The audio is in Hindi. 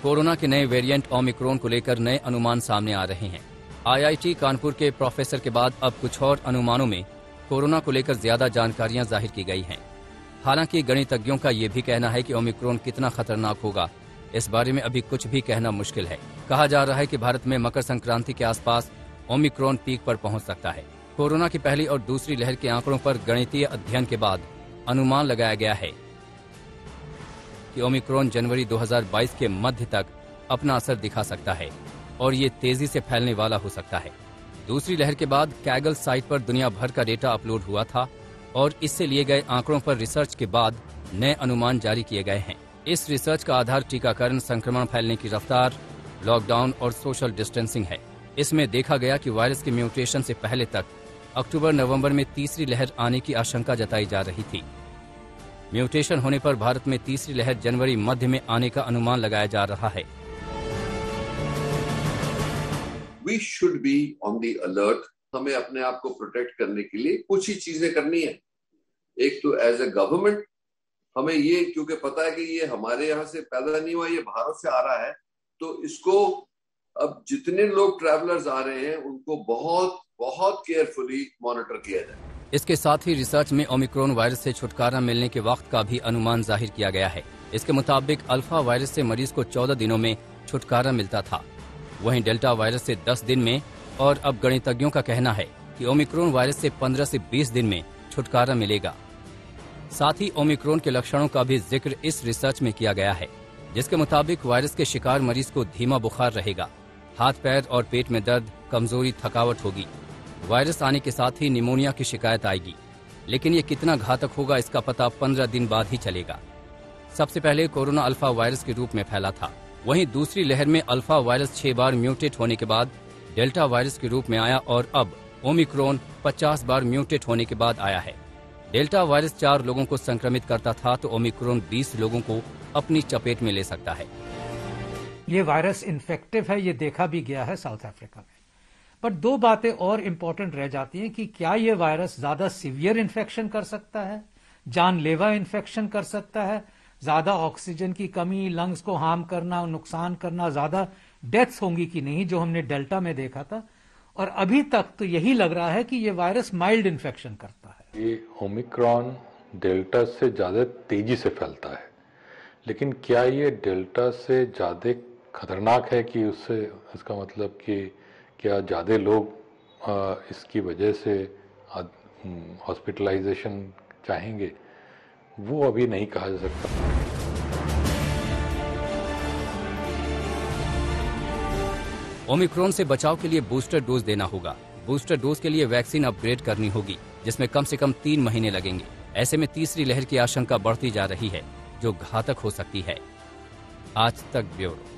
कोरोना के नए वेरिएंट ओमिक्रॉन को लेकर नए अनुमान सामने आ रहे हैं। आईआईटी कानपुर के प्रोफेसर के बाद अब कुछ और अनुमानों में कोरोना को लेकर ज्यादा जानकारियां जाहिर की गई हैं। हालांकि गणितज्ञों का ये भी कहना है कि ओमिक्रॉन कितना खतरनाक होगा, इस बारे में अभी कुछ भी कहना मुश्किल है। कहा जा रहा है कि भारत में मकर संक्रांति के आसपास ओमिक्रॉन पीक पर पहुंच सकता है। कोरोना की पहली और दूसरी लहर के आंकड़ों पर गणितीय अध्ययन के बाद अनुमान लगाया गया है कि ओमिक्रॉन जनवरी 2022 के मध्य तक अपना असर दिखा सकता है और ये तेजी से फैलने वाला हो सकता है। दूसरी लहर के बाद कैगल साइट पर दुनिया भर का डेटा अपलोड हुआ था और इससे लिए गए आंकड़ों पर रिसर्च के बाद नए अनुमान जारी किए गए हैं। इस रिसर्च का आधार टीकाकरण, संक्रमण फैलने की रफ्तार, लॉकडाउन और सोशल डिस्टेंसिंग है। इसमें देखा गया कि वायरस के म्यूटेशन से पहले तक अक्टूबर-नवंबर में तीसरी लहर आने की आशंका जताई जा रही थी। म्यूटेशन होने पर भारत में तीसरी लहर जनवरी मध्य में आने का अनुमान लगाया जा रहा है। We should be on the alert। हमें अपने आप को प्रोटेक्ट करने के लिए कुछ ही चीजें करनी है। एक तो एज ए गवर्नमेंट हमें ये, क्योंकि पता है कि ये हमारे यहाँ से पैदा नहीं हुआ, ये भारत से आ रहा है, तो इसको अब जितने लोग ट्रैवलर्स आ रहे हैं उनको बहुत बहुत केयरफुली मॉनिटर किया जाए। इसके साथ ही रिसर्च में ओमिक्रॉन वायरस से छुटकारा मिलने के वक्त का भी अनुमान जाहिर किया गया है। इसके मुताबिक अल्फा वायरस से मरीज को 14 दिनों में छुटकारा मिलता था, वहीं डेल्टा वायरस से 10 दिन में, और अब गणितज्ञों का कहना है कि ओमिक्रॉन वायरस से 15 से 20 दिन में छुटकारा मिलेगा। साथ ही ओमिक्रॉन के लक्षणों का भी जिक्र इस रिसर्च में किया गया है, जिसके मुताबिक वायरस के शिकार मरीज को धीमा बुखार रहेगा, हाथ पैर और पेट में दर्द, कमजोरी, थकावट होगी। वायरस आने के साथ ही निमोनिया की शिकायत आएगी, लेकिन ये कितना घातक होगा इसका पता 15 दिन बाद ही चलेगा। सबसे पहले कोरोना अल्फा वायरस के रूप में फैला था, वहीं दूसरी लहर में अल्फा वायरस 6 बार म्यूटेट होने के बाद डेल्टा वायरस के रूप में आया और अब ओमिक्रॉन 50 बार म्यूटेट होने के बाद आया है। डेल्टा वायरस 4 लोगों को संक्रमित करता था, तो ओमिक्रॉन 20 लोगों को अपनी चपेट में ले सकता है। ये वायरस इन्फेक्टिव है, ये देखा भी गया है साउथ अफ्रीका में। पर 2 बातें और इम्पोर्टेंट रह जाती हैं कि क्या ये वायरस ज्यादा सीवियर इन्फेक्शन कर सकता है, जानलेवा इन्फेक्शन कर सकता है, ज्यादा ऑक्सीजन की कमी, लंग्स को हार्म करना, नुकसान करना, ज्यादा डेथ्स होंगी कि नहीं, जो हमने डेल्टा में देखा था। और अभी तक तो यही लग रहा है कि ये वायरस माइल्ड इन्फेक्शन करता है। ये ओमिक्रॉन डेल्टा से ज्यादा तेजी से फैलता है, लेकिन क्या ये डेल्टा से ज्यादा खतरनाक है कि उससे, इसका मतलब कि क्या ज्यादा लोग इसकी वजह से हॉस्पिटलाइजेशन चाहेंगे, वो अभी नहीं कहा जा सकता। ओमिक्रॉन से बचाव के लिए बूस्टर डोज देना होगा। बूस्टर डोज के लिए वैक्सीन अपग्रेड करनी होगी, जिसमें कम से कम 3 महीने लगेंगे। ऐसे में तीसरी लहर की आशंका बढ़ती जा रही है, जो घातक हो सकती है। आज तक ब्यूरो।